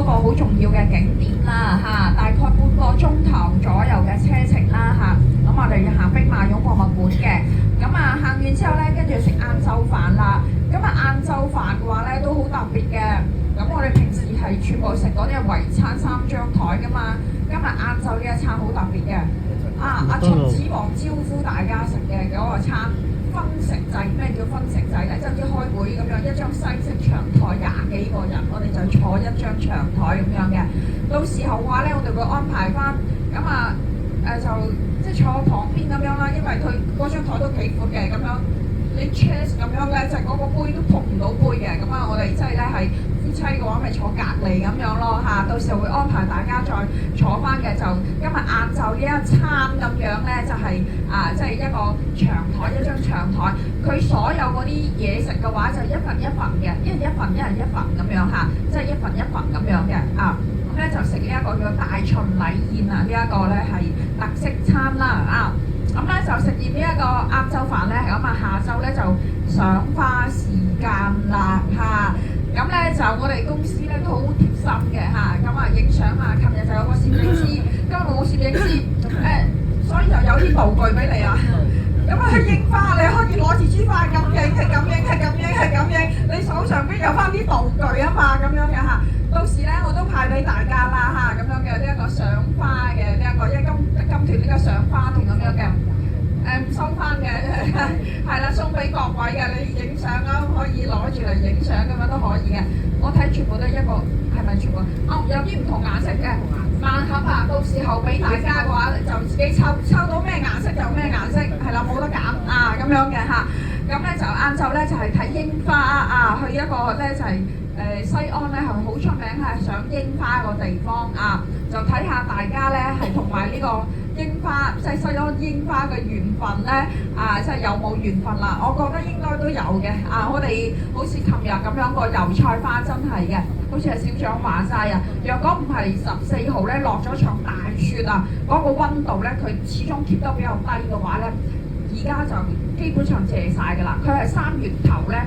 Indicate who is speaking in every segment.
Speaker 1: 個好重要嘅景點啦嚇，大概半個鐘頭左右嘅車程啦嚇。咁我哋要行兵馬俑博物館嘅，咁啊行完之後咧，跟住食晏晝飯啦。咁啊晏晝飯嘅話咧都好特別嘅。咁我哋平時係全部食嗰啲圍餐3張台噶嘛，今日晏晝呢一餐好特別嘅。阿秦始皇招呼大家食嘅嗰個餐分食制，咩叫分食制咧？即係好似開會咁樣，一張西式長台20幾個人，我哋就坐一張長台咁樣嘅。到時候嘅話咧，我哋會安排翻咁啊就即係坐旁邊咁樣啦，因為佢嗰張台都幾闊嘅咁樣。你 chairs 咁樣咧，就係嗰個杯都碰唔到杯嘅，咁啊，我哋即係咧係夫妻嘅話，咪坐隔離咁樣咯嚇。到時候會安排大家再坐翻嘅，就今日晏晝呢一餐咁樣咧，就係即係一個長台，一張長台。佢所有嗰啲嘢食嘅話，就一份一份嘅，一人一份，一人一份咁樣嚇，即係一份一份咁樣嘅啊。咁咧就食呢一個叫大巡禮宴啊，呢一個咧係特色餐啦啊。咁咧就食完呢一個晏晝飯咧，咁啊下晝咧就賞花時間啦嚇。咁咧就我哋公司咧都好貼心嘅嚇，咁啊影相啊，琴日就有個攝影師，今日冇攝影師所以就有啲道具俾你啊。咁啊去影花，你可以攞住支花咁影，係咁影，係咁影，係咁影，你手上邊有翻啲道具啊嘛，咁樣嘅嚇。到時咧我都派俾大家啦嚇，咁樣嘅呢一個賞花嘅呢一個，因為金團呢個賞花團咁樣嘅，唔收翻嘅，係啦，送俾各位嘅，你影相啦，可以攞住嚟影相咁樣都可以嘅。我睇全部都一個，係咪全部？有啲唔同顏色嘅盲盒啊，到時候俾大家嘅話就自己抽到咩顏色就咩顏色，係啦，冇得揀啊咁樣嘅嚇。咁咧就晏晝咧就係睇櫻花啊，去一個咧就係。西安咧係好出名係賞櫻花個地方啊，就睇下大家咧係同埋呢個櫻花，即係西安櫻花嘅緣分咧即係有冇緣分啦？我覺得應該都有嘅啊！我哋好似琴日咁樣個油菜花真係嘅，好似係小長話齋啊！若果唔係14號咧落咗場大雪啊，嗰個溫度咧佢始終貼得比較低嘅話咧，而家就基本上謝晒㗎啦。佢係3月頭咧。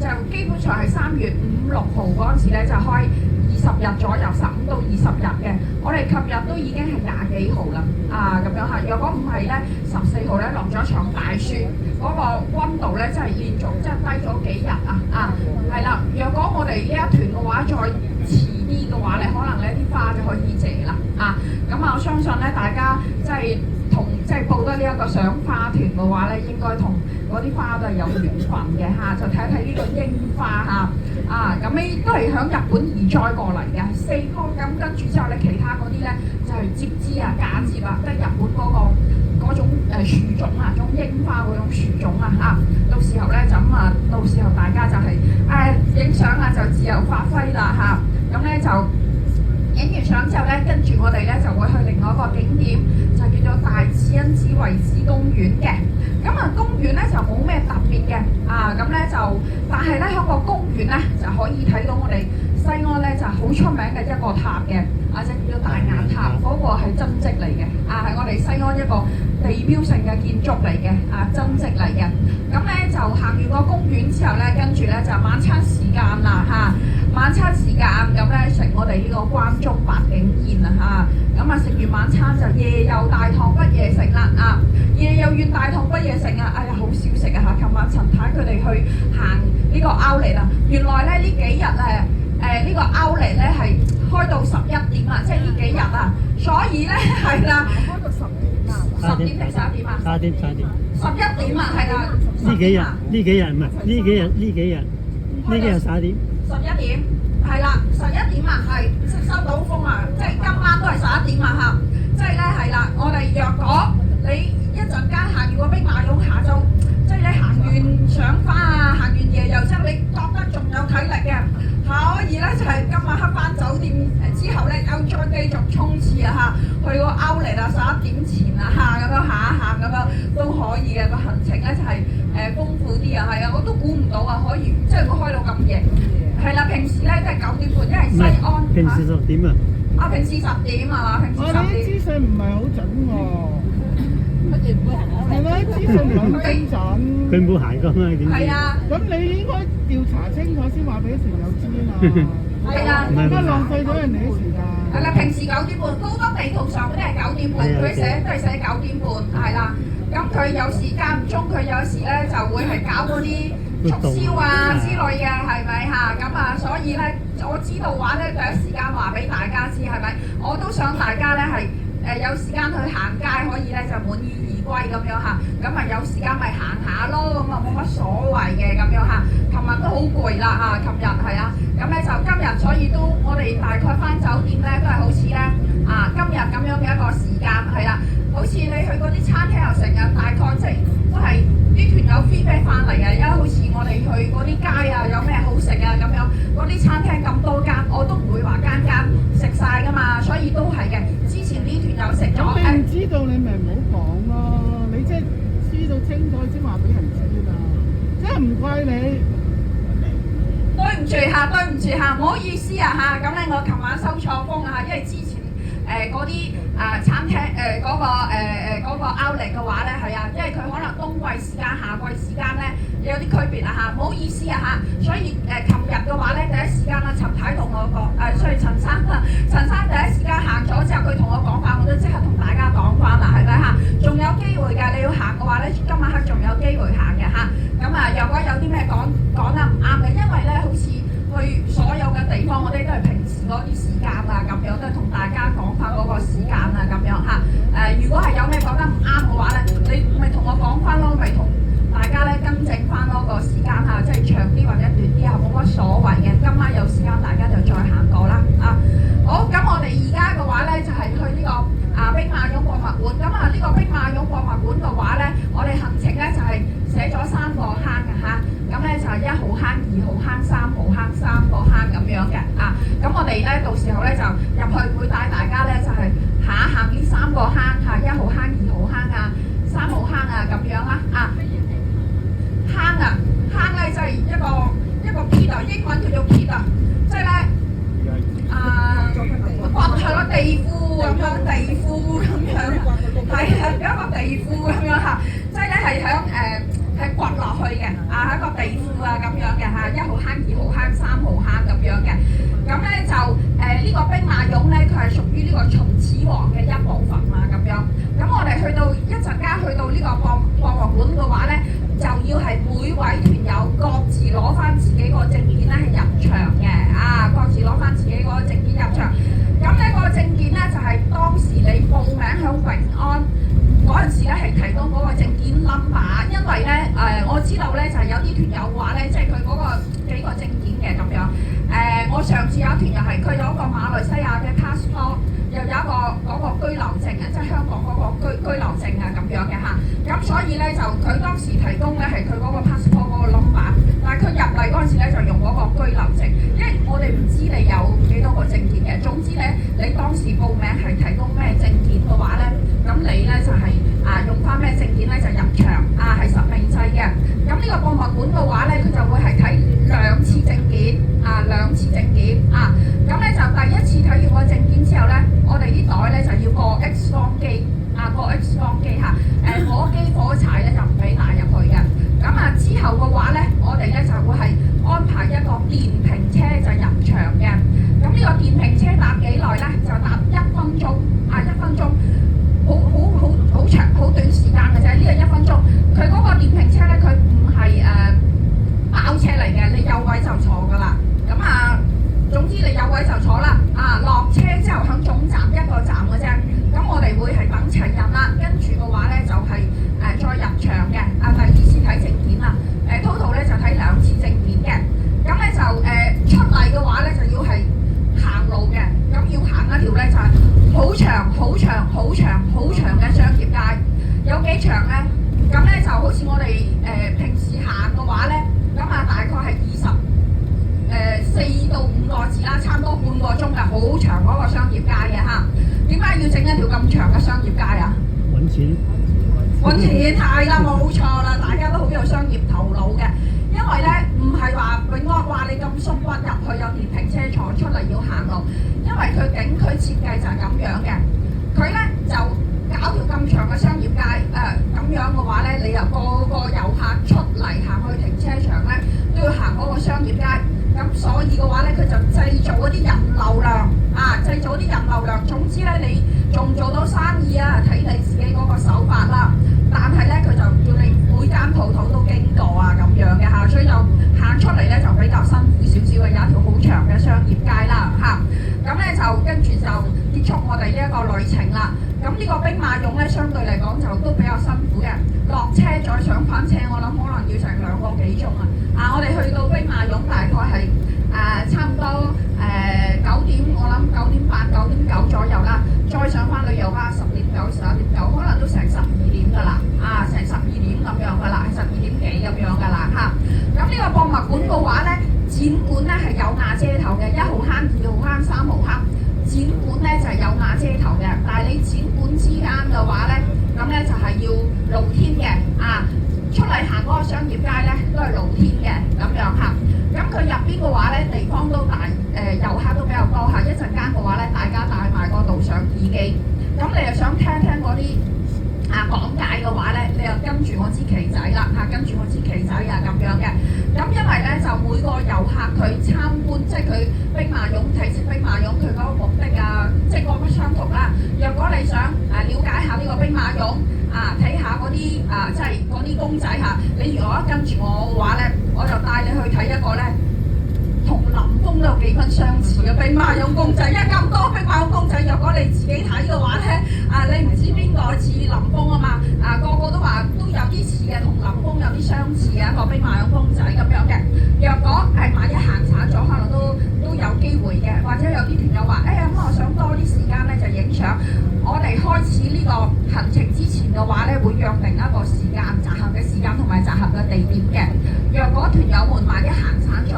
Speaker 1: 就基本上係3月5、6號嗰陣時咧，就開20日左右，15到20日嘅。我哋琴日都已經係20幾號啦，咁樣嚇。如果唔係咧，14號咧落咗場大雪，嗰個溫度咧真係連續即係低咗幾日係啦。若果我哋呢一團嘅話，再遲啲嘅話咧，可能呢啲花就可以謝啦咁我相信咧，大家即係報得呢一個賞花團嘅話咧，應該同嗰啲花都係有緣分嘅嚇，就睇睇呢個櫻花咁呢都係響日本移栽過嚟嘅4棵，咁跟住之後咧，其他嗰啲咧就係接枝嫁接即係日本嗰種樹種種櫻花嗰種樹種到時候咧就到時候大家就係影相就自由發揮啦咁咧就。影完相之後咧，跟住我哋咧就會去另外一個景點，就叫做大慈恩寺遺址公園嘅。公園咧就冇咩特別嘅咁咧就，但係咧喺個公園咧就可以睇到我哋西安咧就好出名嘅一個塔嘅，就叫做大雁塔，嗰個係真跡嚟嘅係我哋西安一個地標性嘅建築嚟嘅真跡嚟嘅。咁咧就行完個公園之後咧，跟住咧就晚餐時間啦晚餐時間咁咧食我哋呢個關中八景宴咁食完晚餐就夜遊大唐不夜城啦夜遊完大唐不夜城哎呀好少食琴晚陳太佢哋去行呢個 Outlet 原來咧呢幾日呢個 Outlet 咧係開到11點即係呢幾日所以咧係啦，開到10點定11點11點11點係啦。
Speaker 2: 呢幾日唔係呢幾日11點。
Speaker 1: 11點係啦，11點係收到風即係今晚都係11點即係咧係啦。我哋若果你一陣間行完個兵馬俑，下晝即係你行完賞花行完夜遊之後，你覺得仲有體力嘅，可以咧就係今晚黑翻酒店之後咧，又再繼續衝刺去個 Outlet 11點前咁樣行一行咁樣都可以嘅。個行程咧就係豐富啲係我都估唔到可以即係會開到咁夜。係啦，平時咧都係9點半，因為西安
Speaker 2: 平時10點
Speaker 1: 平時10點嘛，平時10點。
Speaker 3: 我哋啲資訊唔係好準喎。乜嘢唔會行？係咩？資訊唔係好精準。
Speaker 2: 佢冇行過嘛？點知？
Speaker 1: 係啊。
Speaker 3: 咁你應該調查清楚先話俾團友知啊嘛。
Speaker 1: 係啊。
Speaker 2: 唔係
Speaker 3: 乜浪費咗人哋啲時間。
Speaker 1: 係啦，平時9點半，高德地圖上嗰啲係9點半，佢寫都係寫9點半，係啦。咁佢有時間唔中，佢有時咧就會係搞嗰啲促銷啊之類嘅，係咪嚇？咁啊，所以咧我知道話咧，第一時間話俾大家知，係咪？我都想大家咧係有時間去行街，可以咧就滿意而歸咁樣嚇。咁啊有時間咪行下咯，咁啊冇乜所謂嘅咁樣嚇。琴日都好攰啦嚇，琴日係啊。咁咧就今日，所以都我哋大概翻酒店咧都係好似咧今日咁樣嘅一個時間係啦。好似你去嗰啲餐廳又成日大概即係都係啲團友 feedback 翻嚟嘅，因為好似我哋去嗰啲街啊，有咩好食啊咁樣，嗰啲餐廳咁多間，我都唔會話間間食晒噶嘛，所以都係嘅。之前啲團友食咗
Speaker 3: 咁你唔知道你咪唔好講咯，你即係知道清楚先話俾人知嘛，即係唔怪你。
Speaker 1: 對唔住嚇，對唔住嚇，唔好意思啊嚇。咁咧我琴晚收錯風啊，因為之前嗰啲餐廳嗰個 outlet 嘅話咧係啊，因為佢可能冬季時間、夏季時間咧有啲區別啊嚇，唔好意思啊嚇。所以琴日嘅話咧，第一時間啊，陳太同我講所以陳生第一時間行咗之後，佢同我講話，我都即刻同大家講翻啦，係咪嚇？仲有機會㗎，你要行嘅話咧，今晚黑仲有機會行嘅嚇。咁啊，如果有啲咩講得唔啱嘅，因為咧好似去所有嘅地方，我哋都係平時嗰啲時間啊，咁樣都係同大家講翻嗰個時間啊，咁樣嚇。如果係有咩講得唔啱嘅話咧，你咪同我講翻咯，咪同大家咧更正翻嗰個時間嚇，即係長啲或者短啲啊，冇乜所謂嘅。今晚有時間大家就再行過啦啊！好，咁我哋而家嘅話咧就係去呢個兵馬俑博物館。咁啊呢個兵馬俑博物館嘅話咧，我哋行程咧就係寫咗3個坑嘅嚇。咁咧就係1號坑、2號坑、3號坑，3個坑咁樣嘅啊。咁我哋咧到時候咧就入去會帶大家咧就係行呢3個坑嚇，1號坑、2號坑啊、3號坑啊咁樣啦啊。坑咧就係一個 pit 啊，英文叫做 pit 啊，即係咧係咯地庫咁樣，地庫咁樣，係一個地庫咁樣嚇，即係咧係係掘落去嘅一個地庫啊咁樣嘅嚇，1號坑、2號坑、3號坑咁樣嘅。咁咧就呢個兵馬俑咧，佢係屬於呢個秦始皇嘅一部分啊咁樣。咁我哋去到一陣間去到呢個博物館嘅話咧，就要係每位團友各自攞翻自己個證件咧係入場嘅各自攞翻自己嗰個證件入場。咁呢個證件咧就係當時你報名響永安嗰陣時咧係提供嗰個證件 number， 因為咧我知道咧就係有啲團友話咧，即係佢嗰個幾個證件嘅咁樣。我上次有一團又係佢有一個馬來西亞嘅 passport， 又有一個嗰個居留證啊，即係香港嗰個居留證啊咁樣嘅嚇。咁所以咧就佢當時提供咧係佢嗰個 passport 嗰個 number， 但係佢入嚟嗰陣時咧就用嗰個居留證，因為我哋唔知你有幾多個證件嘅。總之咧，你當時報名係提供咩證件嘅話咧，咁你咧就係用翻咩證件咧就入場係實名制嘅。咁呢個博物館嘅話咧，佢就會係睇2次證件2次證件咁咧就第一次睇完個證件之後咧，我哋啲袋咧就要過 X 光機過 X 光機嚇。火機火柴咧就唔俾帶入去嘅。咁之後嘅話咧，我哋咧就會係安排一個電瓶車就入場嘅。咁呢個電瓶車搭幾耐咧？就搭1分鐘1分鐘，好長好短時間嘅啫。呢個1分鐘，佢嗰個電瓶車咧，佢唔係包車嚟嘅，你有位就坐噶啦。咁總之你有位就坐啦。落車之後響總站1個站嘅啫。咁我哋會係等齊人啦，跟住嘅話咧就係再入場嘅。第2次睇證件啦。total 咧就睇2次證件嘅。咁咧就出嚟嘅話咧就要係行路嘅。咁要行一條咧就係好長嘅商業街。有幾長咧？咁咧就好似我哋平時行嘅話咧，咁大概係4到5個字啦，差唔多半個鐘嘅，好長嗰個商業街嘅嚇。點解要整一條咁長嘅商業街啊？
Speaker 2: 揾錢。
Speaker 1: 揾錢係啦，冇錯啦，大家都好有商業頭腦嘅。因為咧唔係話永安話你咁縮骨入去有電瓶車坐出嚟要行路，因為佢景區設計就係咁樣嘅。佢咧就搞條咁長嘅商業街咁樣嘅話咧，你又個遊客出嚟行去停車場咧都要行嗰個商業街。咁咁所以嘅話咧，佢就製造嗰啲人流量製造啲人流量。總之咧，你做唔做到生意啊，睇你自己嗰個手法啦。但係咧，佢就叫你每間鋪頭都經過咁樣嘅嚇，所以就行出嚟咧就比較辛苦少少嘅，有一條好長嘅商業街啦嚇。咁咧就跟住就結束我哋呢一個旅程啦。咁呢個兵馬俑咧，相對嚟講就都比較辛苦嘅。落車再上返車，我諗可能要成2個幾鐘啊！我哋去到兵馬俑大概係差唔多9點，我諗9點8、9點9左右啦。再上返旅遊巴10點9、11點9，可能都成12點㗎啦，成12點咁樣㗎啦，12點幾咁樣㗎啦嚇。咁呢個博物館嘅話咧，展館咧係有瓦遮頭嘅，1號坑、2號坑、3號坑。展館咧就係有瓦遮頭嘅，但係你展館之間嘅話咧，咁咧就係要露天嘅出嚟行嗰個商業街咧都係露天嘅咁樣嚇。咁佢入邊嘅話咧，地方都大，遊客都比較多嚇。一陣間嘅話咧，大家帶埋個導賞耳機，咁你又想聽嗰啲講解嘅話咧，你又跟住我支旗仔啦跟住我支旗仔咁樣嘅。咁因為咧就每個遊客佢參觀，即係佢兵馬俑睇兵馬俑佢嗰個目的即係各不相同啦。若果你想了解下呢個兵馬俑睇下嗰啲即係嗰啲公仔你如果跟住我嘅話咧，我就帶你去睇一個咧同林峰都有幾分相似嘅兵馬俑公仔。因為咁多兵馬俑公仔，若果你自己睇嘅話咧，你唔知邊個似林峰啊嘛，個個都話都有啲似嘅，同林峰有啲相似嘅一個兵馬俑公仔咁樣嘅。若果係萬一行散咗，可能都有機會嘅，或者有啲團友話，咁我想多啲時間咧就影相。我哋開始呢個行程之前嘅話咧，會約定一個時間，集合嘅時間同埋集合嘅地點嘅。若果團友們萬一行散咗，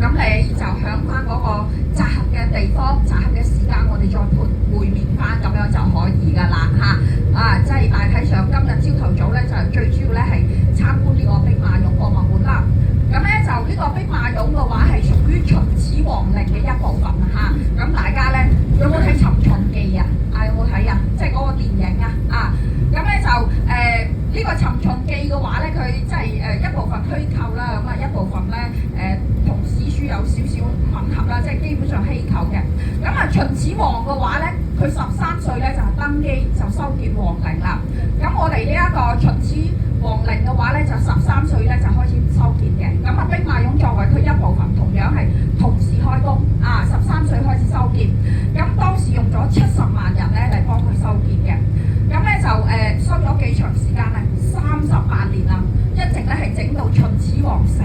Speaker 1: 咁你就響翻嗰個集合嘅地方、集合嘅時間，我哋再會面翻，咁樣就可以㗎啦即係大體上今日朝頭早咧，就最主要咧係參觀呢個兵馬俑博物館啦。咁咧就呢個兵馬俑嘅話係屬於秦始皇陵嘅一部分咁大家咧有冇睇《尋秦記》有冇睇即係嗰個電影咁咧就呢個《尋秦記》嘅話咧，佢即係一部分虛構啦，咁一部分咧同史書有少少吻合啦，即係基本上虛構嘅。咁秦始皇嘅話咧，佢13歲咧就登基就修建皇陵啦。咁我哋呢一個秦始皇陵嘅話咧，就13歲咧就開始修建嘅。咁兵馬俑作為佢一部分，同樣係同時開工13歲開始修建。咁當時用咗70萬人咧嚟幫佢修建嘅。咁咧就收咗幾長時間咧，38年啦，一直咧係整到秦始皇死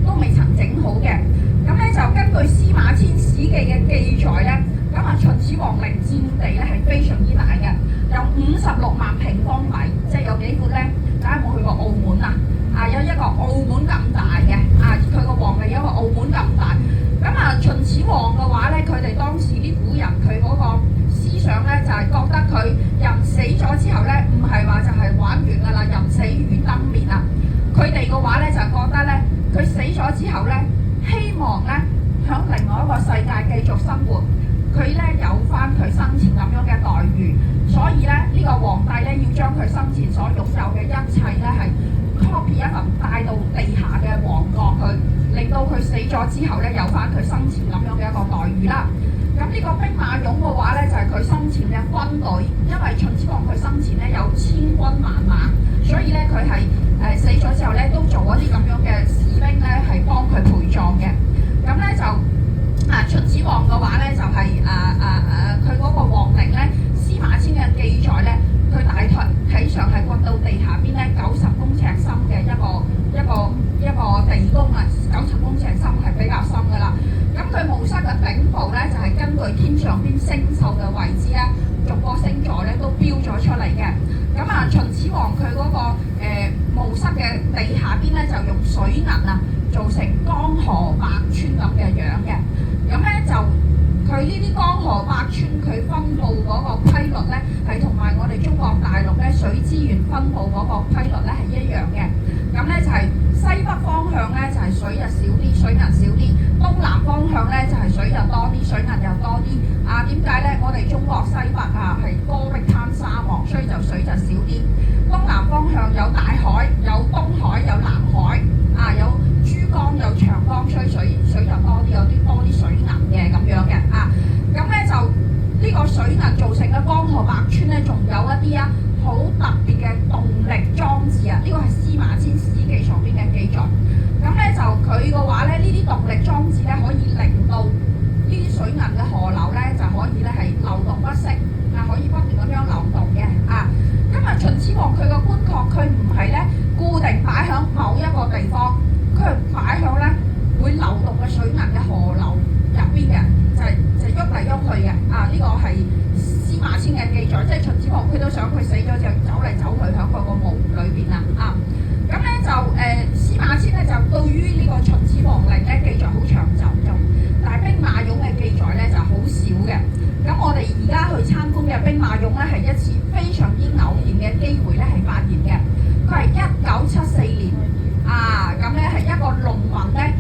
Speaker 1: 都未曾整好嘅。咁咧就根據司馬遷史記嘅記載咧，咁秦始皇陵佔地咧係非常之大嘅，有56萬平方米，即係有幾闊咧？大家有冇去過澳門有一個澳門咁大嘅佢個皇陵有一個澳門咁大。咁秦始皇嘅話咧，佢哋當時啲古人佢嗰個思想咧就係覺得佢人死咗之後咧，唔係話就係玩完㗎啦，人死如燈滅佢哋嘅話咧就覺得咧，佢死咗之後咧，希望咧響另外一個世界繼續生活，佢咧有翻佢生前咁樣嘅待遇，所以咧呢個皇帝咧要將佢生前所擁有嘅一切咧係 copy 一份帶到地下嘅王國去，令到佢死咗之後咧有翻佢生前咁樣嘅一個待遇啦。咁呢個兵馬俑嘅話咧就係佢生前嘅軍隊，因為秦始皇佢生前咧有千軍萬馬，所以咧佢係死咗之後咧都做一啲咁樣嘅士兵咧係幫佢陪葬嘅。咁咧就秦始皇嘅話咧就係佢嗰個皇陵咧，司馬遷嘅記載咧，佢大體上係掘到地下邊咧90公尺深嘅一個地宮90公尺深係比較深㗎啦。咁佢墓室嘅頂部咧就係根據天上邊星宿嘅位置咧，逐個星座咧都標咗出嚟嘅。咁秦始皇佢嗰個墓室嘅地下邊咧就用水銀做成江河百川咁嘅樣嘅。咁咧就佢呢啲江河百川佢分佈嗰個規律咧，係同埋我哋中國大陸咧水資源分佈嗰個規律咧係一樣嘅。咁咧就係西北方向咧就係水就少啲，水銀少啲；東南方向咧就係水就多啲，水銀又多啲。點解咧？我哋中國西北係戈壁灘沙漠，所以就水就少啲。東南方向有大海，有東海，有南海，有珠江，有長江，所以水就多啲，有婆佢都想佢死咗就走嚟走去喺嗰個墓裏邊啦啊！咁咧就司馬遷咧就對於呢個秦始皇陵咧記載好長就咁，但係兵馬俑嘅記載咧就好少嘅。咁我哋而家去參觀嘅兵馬俑咧係一次非常之偶然嘅機會咧係發現嘅，佢係1974年啊，咁咧係一個農民咧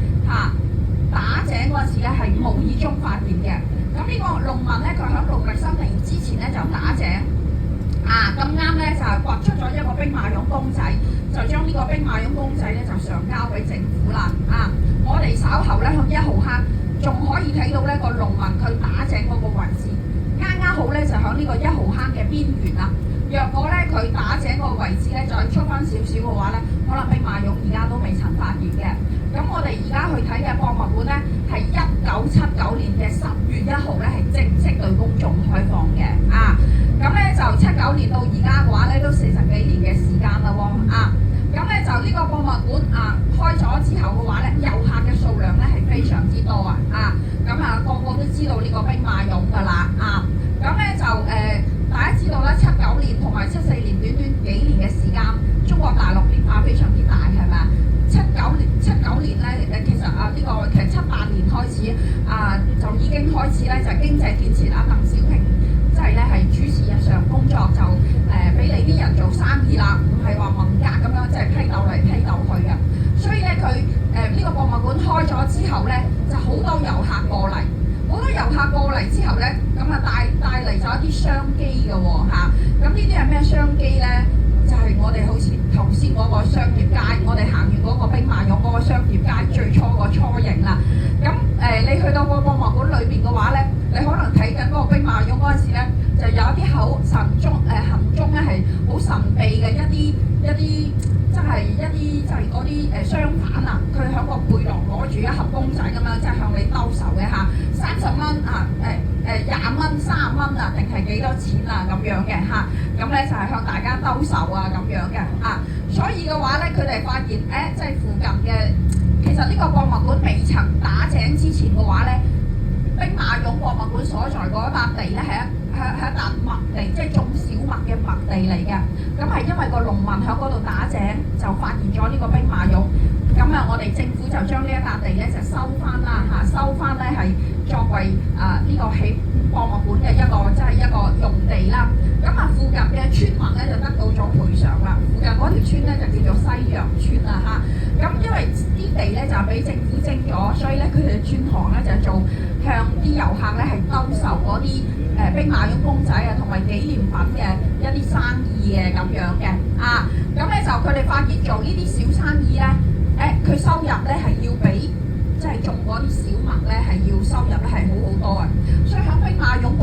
Speaker 1: 打井嗰陣時咧係無意中發現嘅。咁呢個農民咧佢喺農曆新年之前咧就打井啊，咁啱咧就掘出咗一個兵馬俑公仔，就將呢個兵馬俑公仔咧就上交俾政府啦啊！我哋稍後咧向1號坑仲可以睇到呢個農民佢打井嗰個位置，啱啱好咧就喺呢個1號坑嘅邊緣啦。若果咧佢打井個位置咧再出翻少少嘅話咧，可能兵馬俑而家都未曾發現嘅。咁我哋而家去睇嘅博物館咧係1979年嘅10月1號咧係正式對公眾開放嘅啊！咁咧就79年到而家嘅話咧都40幾年嘅時間啦喎啊！咁咧就呢個博物館啊開咗之後嘅話咧，遊客嘅數量咧係非常之多啊！咁個個都知道呢個兵馬俑㗎啦啊！咁咧就大家知道咧79年同埋74年短幾年嘅時間，中國大陸變化非常之大係咪啊？79年咧其實78年開始就已經開始咧就經濟建設鄧小平即係咧係主持日常工作就俾你啲人做生意啦，唔係話文革咁樣即係批鬥嚟批鬥去嘅。所以咧佢呢個博物館開咗之後咧，就好多遊客過嚟，好多遊客過嚟之後咧，咁帶嚟咗一啲商機嘅喎嚇。咁呢啲係咩商機咧？就係我哋好似頭先嗰個商業街，我哋行完嗰個兵馬俑嗰個商業街最初個雛形啦。咁你去到個博物館裏邊嘅話咧，你可能睇緊嗰個兵馬俑嗰陣時咧，就有一啲好行蹤咧係好神秘嘅一啲即係嗰啲商販啊，佢喺個背囊攞住一盒公仔咁樣，即係向你兜售嘅嚇，30蚊20蚊30蚊啊，定係幾多錢啊咁樣嘅嚇，咁咧就係向大家兜售啊咁樣嘅啊，所以嘅話咧，佢哋發現即係附近嘅，其實呢個博物館未曾打井之前嘅話咧，兵馬俑博物館所在嗰一笪地咧係一笪麥地，即係種小麥嘅麥地嚟嘅。咁係因為個農民喺嗰度打井，就發現咗呢個兵馬俑。咁我哋政府就將呢一笪地咧就收翻啦嚇，收翻咧係作為呢個起博物館嘅一個用地啦。咁附近嘅村民咧就得到咗賠償啦。附近嗰條村咧就叫做西洋村啦嚇。咁因為啲地咧就俾政府徵咗，所以咧佢哋轉行咧就做向啲遊客咧係兜售嗰啲兵馬俑公仔同埋紀念品嘅一啲生意嘅咁樣嘅啊。咁咧就佢哋發現做呢啲小生意咧，佢收入咧係要比即係種嗰啲小麥咧係要收入咧係好多嘅。所以喺兵馬俑博